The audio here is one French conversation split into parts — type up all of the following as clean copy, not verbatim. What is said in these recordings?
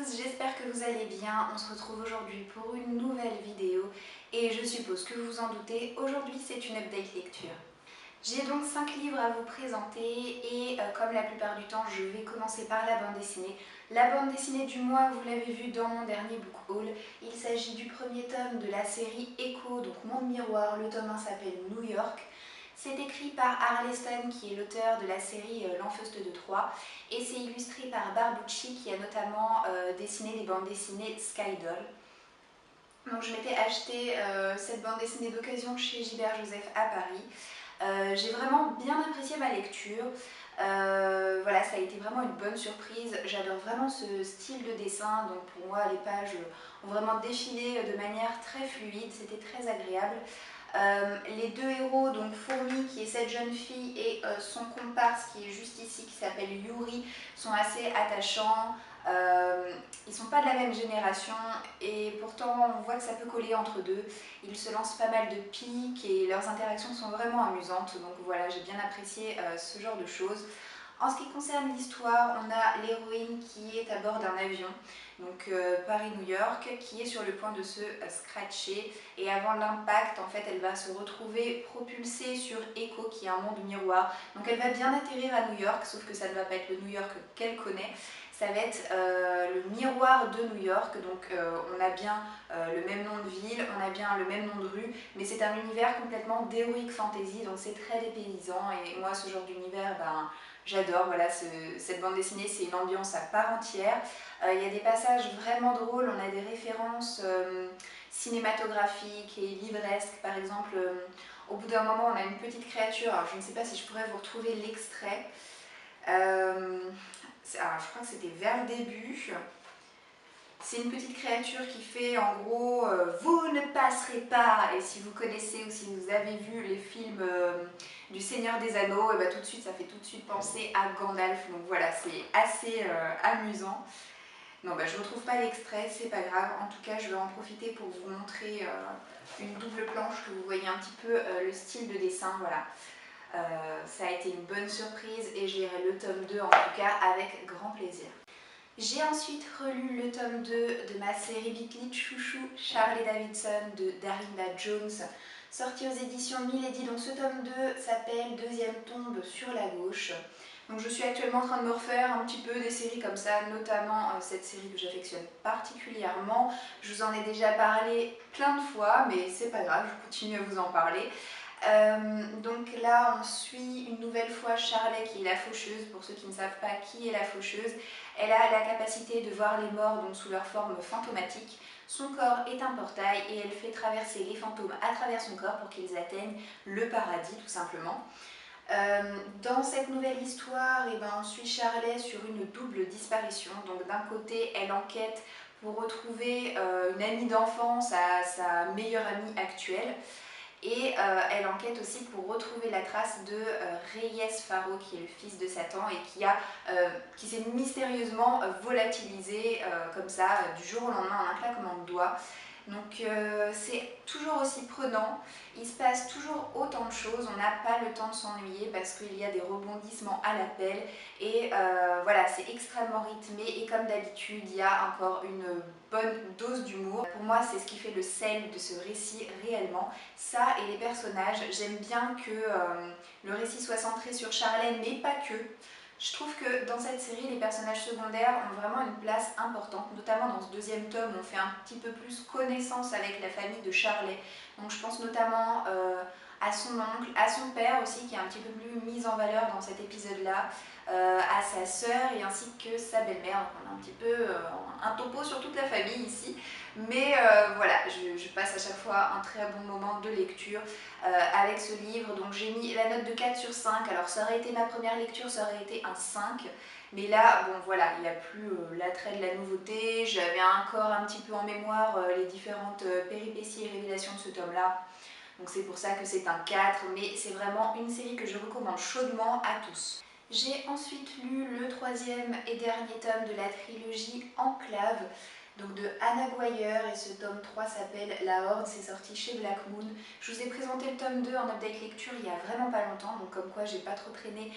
tous, j'espère que vous allez bien. On se retrouve aujourd'hui pour une nouvelle vidéo et je suppose que vous vous en doutez, aujourd'hui c'est une update lecture. J'ai donc 5 livres à vous présenter et comme la plupart du temps, je vais commencer par la bande dessinée. La bande dessinée du mois, vous l'avez vu dans mon dernier book haul, il s'agit du premier tome de la série Echo, donc Monde Miroir. Le tome 1 s'appelle New York. C'est écrit par Arleston, qui est l'auteur de la série L'Enfeuste de Troie, et c'est illustré par Barbucci, qui a notamment dessiné les bandes dessinées Skydoll. Donc je m'étais acheté cette bande dessinée d'occasion chez Gilbert Joseph à Paris. J'ai vraiment bien apprécié ma lecture. Voilà, ça a été vraiment une bonne surprise. J'adore vraiment ce style de dessin. Donc pour moi, les pages ont vraiment défilé de manière très fluide. C'était très agréable. Les deux héros, donc Fourmi qui est cette jeune fille et son comparse qui est juste ici, qui s'appelle Yuri, sont assez attachants. Ils sont pas de la même génération et pourtant on voit que ça peut coller entre deux. Ils se lancent pas mal de piques et leurs interactions sont vraiment amusantes. Donc voilà, j'ai bien apprécié ce genre de choses. En ce qui concerne l'histoire, on a l'héroïne qui est à bord d'un avion, donc Paris-New York, qui est sur le point de se scratcher, et avant l'impact, en fait, elle va se retrouver propulsée sur Echo, qui est un monde miroir. Donc elle va bien atterrir à New York, sauf que ça ne va pas être le New York qu'elle connaît. Ça va être le miroir de New York, donc on a bien le même nom de ville, on a bien le même nom de rue, mais c'est un univers complètement d'heroic fantasy, donc c'est très dépaysant, et moi ce genre d'univers, ben, j'adore. Voilà, cette bande dessinée, c'est une ambiance à part entière. Il y a des passages vraiment drôles, on a des références cinématographiques et livresques. Par exemple, au bout d'un moment, on a une petite créature, alors je ne sais pas si je pourrais vous retrouver l'extrait. Alors, je crois que c'était vers le début. C'est une petite créature qui fait en gros vous ne passerez pas. Et si vous connaissez ou si vous avez vu les films du Seigneur des Anneaux, et bah, tout de suite ça fait tout de suite penser à Gandalf. Donc voilà, c'est assez amusant. Non, bah, je ne retrouve pas l'extrait, c'est pas grave. En tout cas, je vais en profiter pour vous montrer une double planche, que vous voyez un petit peu le style de dessin. Voilà. Ça a été une bonne surprise et je lirai le tome 2 en tout cas avec grand plaisir. J'ai ensuite relu le tome 2 de ma série Big Chouchou Charlie Davidson de Darynda Jones, sorti aux éditions Milady. Donc ce tome 2 s'appelle Deuxième tombe sur la gauche. Donc je suis actuellement en train de me refaire un petit peu des séries comme ça, notamment cette série que j'affectionne particulièrement. Je vous en ai déjà parlé plein de fois, mais c'est pas grave, je continue à vous en parler. Donc là on suit une nouvelle fois Charlet, qui est la faucheuse. Pour ceux qui ne savent pas qui est la faucheuse, elle a la capacité de voir les morts donc sous leur forme fantomatique. Son corps est un portail et elle fait traverser les fantômes à travers son corps pour qu'ils atteignent le paradis tout simplement. Dans cette nouvelle histoire, on suit Charlet sur une double disparition. Donc d'un côté elle enquête pour retrouver une amie d'enfance à sa meilleure amie actuelle. Et elle enquête aussi pour retrouver la trace de Reyes Faro, qui est le fils de Satan et qui s'est mystérieusement volatilisé comme ça du jour au lendemain en un claquement de doigts. Donc c'est toujours aussi prenant, il se passe toujours autant de choses, on n'a pas le temps de s'ennuyer parce qu'il y a des rebondissements à l'appel et voilà, c'est extrêmement rythmé et comme d'habitude il y a encore une bonne dose d'humour. Pour moi c'est ce qui fait le sel de ce récit réellement, ça et les personnages. J'aime bien que le récit soit centré sur Charlet mais pas que. Je trouve que dans cette série, les personnages secondaires ont vraiment une place importante, notamment dans ce deuxième tome, on fait un petit peu plus connaissance avec la famille de Charlet. Donc je pense notamment à son oncle, à son père aussi, qui est un petit peu plus mis en valeur dans cet épisode-là, à sa sœur et ainsi que sa belle-mère. Donc on a un petit peu un topo sur toute la famille ici. Mais voilà, je passe à chaque fois un très bon moment de lecture avec ce livre. Donc j'ai mis la note de 4 sur 5. Alors ça aurait été ma première lecture, ça aurait été un 5. Mais là, bon voilà, il n'y a plus l'attrait de la nouveauté. J'avais encore un petit peu en mémoire les différentes péripéties et révélations de ce tome-là. Donc c'est pour ça que c'est un 4. Mais c'est vraiment une série que je recommande chaudement à tous. J'ai ensuite lu le troisième et dernier tome de la trilogie Enclave, donc de Anna Guyer, et ce tome 3 s'appelle La Horde, c'est sorti chez Black Moon. Je vous ai présenté le tome 2 en update lecture il y a vraiment pas longtemps, donc comme quoi j'ai pas trop traîné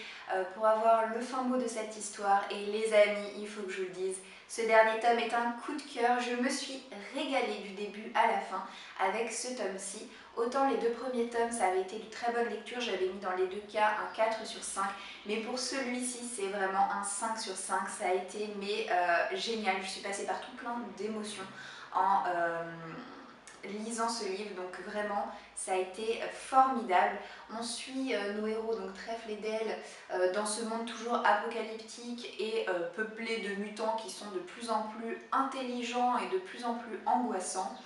pour avoir le fin mot de cette histoire. Et les amis, il faut que je vous le dise, Ce dernier tome est un coup de cœur, je me suis régalée du début à la fin avec ce tome-ci. Autant les 2 premiers tomes, ça avait été de très bonne lecture, j'avais mis dans les 2 cas un 4 sur 5, mais pour celui-ci, c'est vraiment un 5 sur 5, ça a été génial, je suis passée par tout plein d'émotions en lisant ce livre, donc vraiment ça a été formidable. On suit nos héros, donc Trèfle et Dell, dans ce monde toujours apocalyptique et peuplé de mutants qui sont de plus en plus intelligents et de plus en plus angoissants.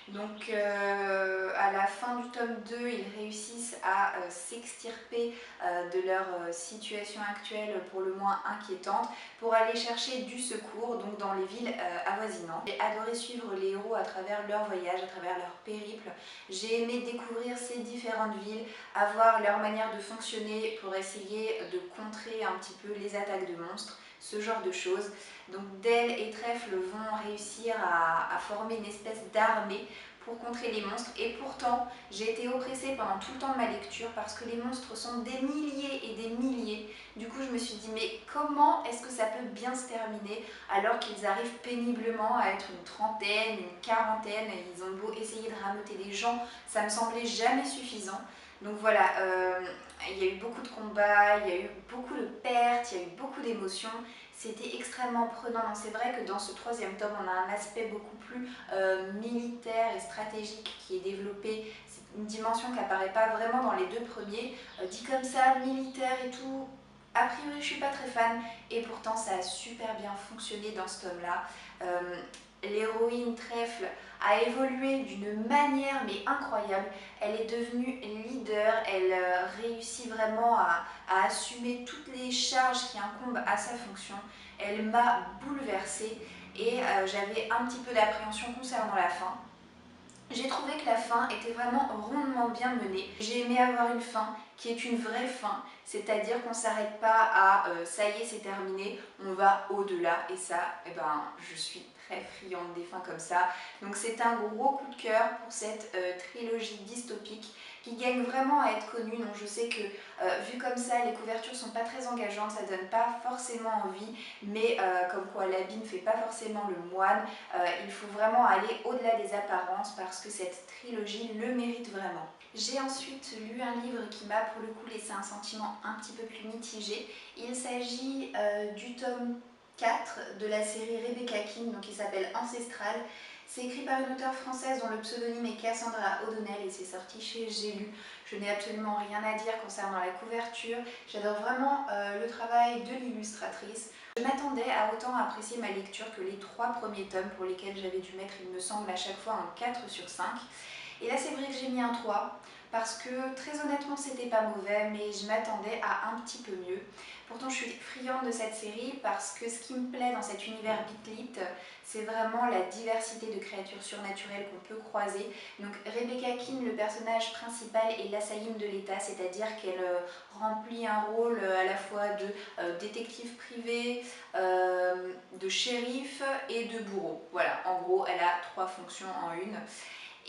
Donc à la fin du tome 2, ils réussissent à s'extirper de leur situation actuelle pour le moins inquiétante pour aller chercher du secours donc dans les villes avoisinantes. J'ai adoré suivre les héros à travers leur voyage, à travers leur périple. J'ai aimé découvrir ces différentes villes, avoir leur manière de fonctionner pour essayer de contrer un petit peu les attaques de monstres, ce genre de choses. Donc Dell et Trèfle vont réussir à former une espèce d'armée pour contrer les monstres, et pourtant j'ai été oppressée pendant tout le temps de ma lecture parce que les monstres sont des milliers et des milliers. Du coup je me suis dit mais comment est-ce que ça peut bien se terminer alors qu'ils arrivent péniblement à être une trentaine, une quarantaine, et ils ont beau essayer de rameuter des gens, ça me semblait jamais suffisant. Donc voilà, il y a eu beaucoup de combats, il y a eu beaucoup de pertes, il y a eu beaucoup d'émotions. C'était extrêmement prenant. C'est vrai que dans ce 3e tome, on a un aspect beaucoup plus militaire et stratégique qui est développé. C'est une dimension qui n'apparaît pas vraiment dans les 2 premiers. Dit comme ça, militaire et tout, a priori je ne suis pas très fan, et pourtant ça a super bien fonctionné dans ce tome-là. L'héroïne Trèfle a évolué d'une manière mais incroyable. Elle est devenue leader, elle réussit vraiment à assumer toutes les charges qui incombent à sa fonction. Elle m'a bouleversée et j'avais un petit peu d'appréhension concernant la fin. J'ai trouvé que la fin était vraiment rondement bien menée. J'ai aimé avoir une fin qui est une vraie fin, c'est-à-dire qu'on ne s'arrête pas à ça y est, c'est terminé, on va au-delà, et ça, eh ben, je suis très friande des fins comme ça. Donc c'est un gros coup de cœur pour cette trilogie dystopique qui gagne vraiment à être connue. Donc je sais que vu comme ça, les couvertures sont pas très engageantes, ça donne pas forcément envie, mais comme quoi l'habit ne fait pas forcément le moine, il faut vraiment aller au-delà des apparences parce que cette trilogie le mérite vraiment. J'ai ensuite lu un livre qui m'a pour le coup laissé un sentiment un petit peu plus mitigé. Il s'agit du tome 4 de la série Rebecca King, donc qui s'appelle Ancestral. C'est écrit par une auteure française dont le pseudonyme est Cassandra O'Donnell et c'est sorti chez J'ai lu. Je n'ai absolument rien à dire concernant la couverture. J'adore vraiment le travail de l'illustratrice. Je m'attendais à autant apprécier ma lecture que les 3 premiers tomes pour lesquels j'avais dû mettre, il me semble, à chaque fois un 4 sur 5. Et là c'est vrai que j'ai mis un 3 parce que très honnêtement c'était pas mauvais, mais je m'attendais à un petit peu mieux. Pourtant je suis friande de cette série parce que ce qui me plaît dans cet univers bitlit, c'est vraiment la diversité de créatures surnaturelles qu'on peut croiser. Donc Rebecca King, le personnage principal, est l'assaillime de l'État, c'est-à-dire qu'elle remplit un rôle à la fois de détective privé, de shérif et de bourreau. Voilà, en gros elle a 3 fonctions en une.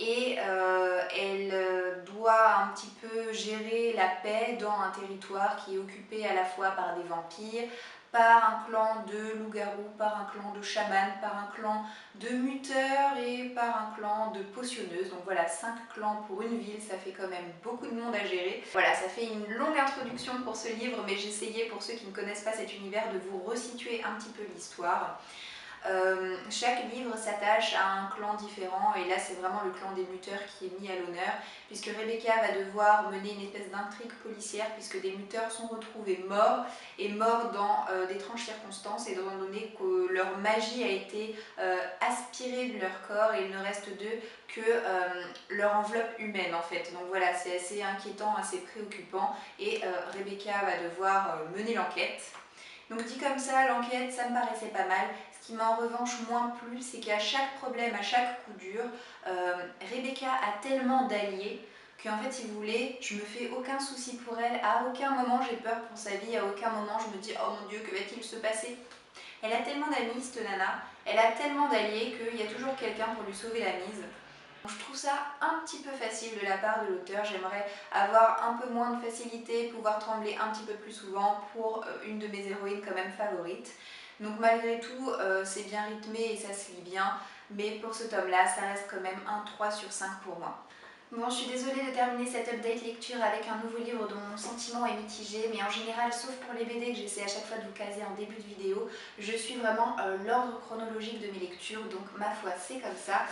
Et elle doit un petit peu gérer la paix dans un territoire qui est occupé à la fois par des vampires, par un clan de loups-garous, par un clan de chamans, par un clan de muteurs et par un clan de potionneuses. Donc voilà, 5 clans pour une ville, ça fait quand même beaucoup de monde à gérer. Voilà, ça fait une longue introduction pour ce livre, mais j'essayais, pour ceux qui ne connaissent pas cet univers, de vous resituer un petit peu l'histoire. Chaque livre s'attache à un clan différent, et là c'est vraiment le clan des muteurs qui est mis à l'honneur, puisque Rebecca va devoir mener une espèce d'intrigue policière puisque des muteurs sont retrouvés morts, et morts dans d'étranges circonstances, étant donné que leur magie a été aspirée de leur corps et il ne reste d'eux que leur enveloppe humaine en fait. Donc voilà, c'est assez inquiétant, assez préoccupant, et Rebecca va devoir mener l'enquête. Donc dit comme ça, l'enquête, ça me paraissait pas mal. Ce qui m'a en revanche moins plu, c'est qu'à chaque problème, à chaque coup dur, Rebecca a tellement d'alliés qu'en fait, si vous voulez, je me fais aucun souci pour elle. À aucun moment j'ai peur pour sa vie, à aucun moment je me dis « Oh mon Dieu, que va-t-il se passer ?» Elle a tellement d'amis, cette nana, elle a tellement d'alliés qu'il y a toujours quelqu'un pour lui sauver la mise. Je trouve ça un petit peu facile de la part de l'auteur. J'aimerais avoir un peu moins de facilité, pouvoir trembler un petit peu plus souvent pour une de mes héroïnes quand même favorites. Donc malgré tout, c'est bien rythmé et ça se lit bien, mais pour ce tome-là, ça reste quand même un 3 sur 5 pour moi. Bon, je suis désolée de terminer cette update lecture avec un nouveau livre dont mon sentiment est mitigé, mais en général, sauf pour les BD que j'essaie à chaque fois de vous caser en début de vidéo, je suis vraiment l'ordre chronologique de mes lectures, donc ma foi, c'est comme ça.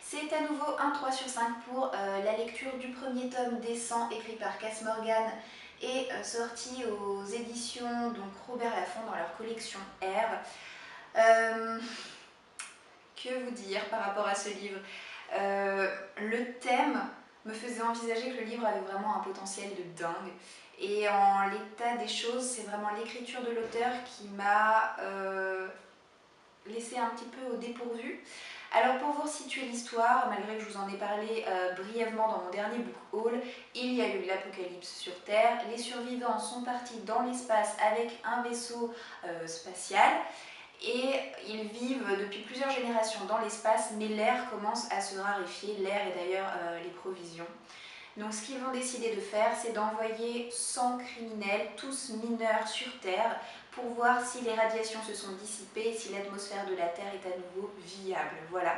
C'est à nouveau un 3 sur 5 pour la lecture du premier tome des 100 écrit par Cass Morgan et sorti aux éditions donc Robert Laffont dans leur collection R. Que vous dire par rapport à ce livre? Le thème me faisait envisager que le livre avait vraiment un potentiel de dingue. Et en l'état des choses, c'est vraiment l'écriture de l'auteur qui m'a laissé un petit peu au dépourvu. Alors pour vous situer l'histoire, malgré que je vous en ai parlé brièvement dans mon dernier book haul, il y a eu l'apocalypse sur Terre. Les survivants sont partis dans l'espace avec un vaisseau spatial. Et ils vivent depuis plusieurs générations dans l'espace, mais l'air commence à se raréfier, l'air et d'ailleurs les provisions. Donc ce qu'ils vont décider de faire, c'est d'envoyer 100 criminels, tous mineurs sur Terre, pour voir si les radiations se sont dissipées, si l'atmosphère de la Terre est à nouveau viable. Voilà.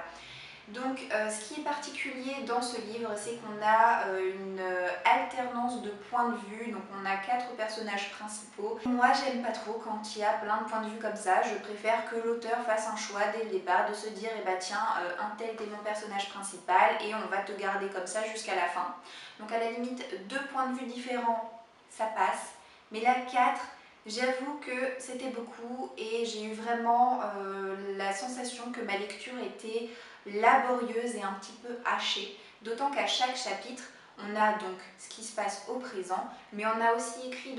Donc ce qui est particulier dans ce livre, c'est qu'on a une alternance de points de vue, donc on a 4 personnages principaux. Moi j'aime pas trop quand il y a plein de points de vue comme ça, je préfère que l'auteur fasse un choix dès le départ de se dire eh bah tiens, un tel t'es mon personnage principal et on va te garder comme ça jusqu'à la fin. Donc à la limite, 2 points de vue différents, ça passe, mais là 4, j'avoue que c'était beaucoup et j'ai eu vraiment la sensation que ma lecture était laborieuse et un petit peu hachée, d'autant qu'à chaque chapitre, on a donc ce qui se passe au présent, mais on a aussi écrit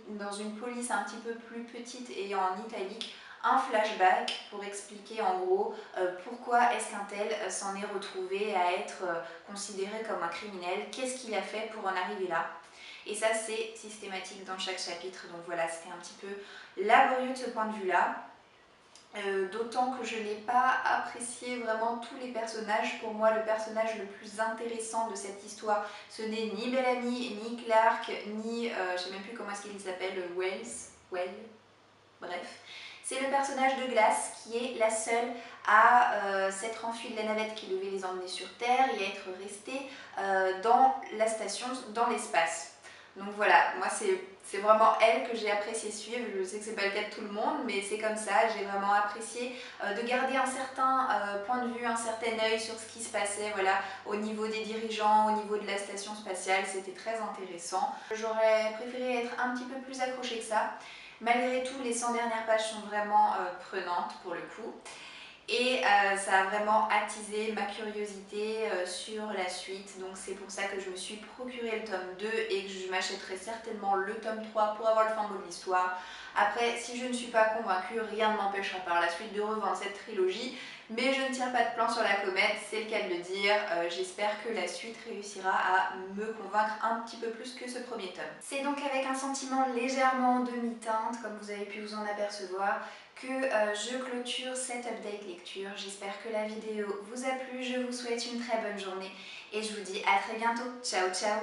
dans une police un petit peu plus petite et en italique, un flashback pour expliquer en gros pourquoi est-ce qu'un tel s'en est retrouvé à être considéré comme un criminel, qu'est-ce qu'il a fait pour en arriver là. Et ça c'est systématique dans chaque chapitre, donc voilà, c'était un petit peu laborieux de ce point de vue-là. D'autant que je n'ai pas apprécié vraiment tous les personnages. Pour moi, le personnage le plus intéressant de cette histoire, ce n'est ni Bellamy, ni Clark, ni, je ne sais même plus comment est-ce qu'il s'appelle, Well, bref. C'est le personnage de Glass qui est la seule à s'être enfuie de la navette qui devait les emmener sur Terre et à être restée dans la station, dans l'espace. Donc voilà, moi c'est vraiment elle que j'ai apprécié suivre. Je sais que c'est pas le cas de tout le monde, mais c'est comme ça. J'ai vraiment apprécié de garder un certain point de vue, un certain œil sur ce qui se passait, voilà, au niveau des dirigeants, au niveau de la station spatiale. C'était très intéressant. J'aurais préféré être un petit peu plus accrochée que ça. Malgré tout, les 100 dernières pages sont vraiment prenantes pour le coup. Et ça a vraiment attisé ma curiosité sur la suite, donc c'est pour ça que je me suis procuré le tome 2 et que je m'achèterai certainement le tome 3 pour avoir le fin mot de l'histoire. Après, si je ne suis pas convaincue, rien ne m'empêchera par la suite de revendre cette trilogie, mais je ne tire pas de plan sur la comète, c'est le cas de le dire. J'espère que la suite réussira à me convaincre un petit peu plus que ce premier tome. C'est donc avec un sentiment légèrement en demi-teinte, comme vous avez pu vous en apercevoir, que je clôture cette update lecture. J'espère que la vidéo vous a plu, je vous souhaite une très bonne journée et je vous dis à très bientôt. Ciao ciao!